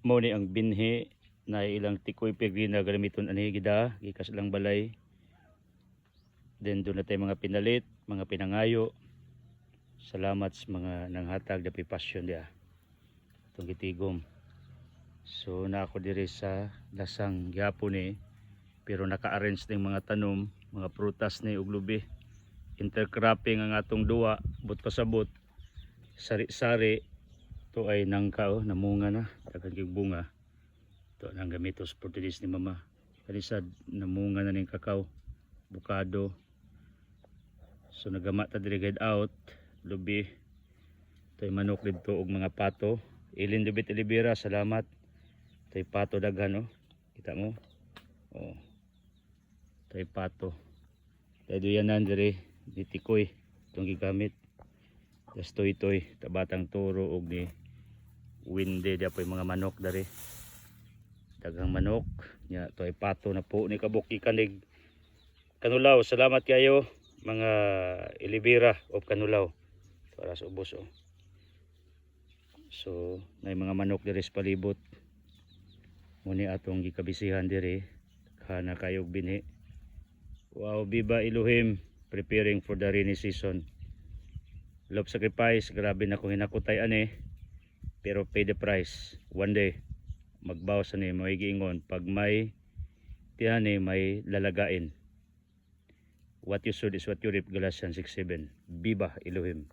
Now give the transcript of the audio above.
Mao ni ang binhi na ilang tikoy pigri na gamiton ani gida gikas lang balay. Then doon na tayo mga pinalit, mga pinangayo. Salamat sa mga nanghatag na pasyon dia. Itong gitigom. So na ako diri sa lasang gyapon ni pero naka-arrange ning mga tanom, mga prutas ni ug lubi. Intercropping ang atong duwa, but pasabot. Sari-sari to ay nangka namunga na, daghang kay bunga. To nang gamitos for today's ni mama. Kalisad namunga na ning kakao, bukado. So nagama ta diri guide out, lubi. Toy manok didto og mga pato. Ilin Dubit Olivera, salamat. Toy pato daghan Kita mo? Oh. Toy pato. Toy duyanan diri di tikoy itong gigamit. Das toy tabatang toro og ni winde dia po'y mga manok dari. Daghang manok nya toy pato na po ni kabuki kanig kanulaw. Salamat kayo mga Olivera of Kanulaw para sa ubos So nay mga manok diri sa palibot. Muni atong gikabisihan diri kana kayo binhi. Wow, Biba Elohim, preparing for the rainy season. Love sacrifice, grabe na kung hinakutay ani, pero pay the price. One day magbawas ani may giingon pag may tiyani may lalagain. What you sowed is what you reap, Galatians 6:7. Biba Elohim.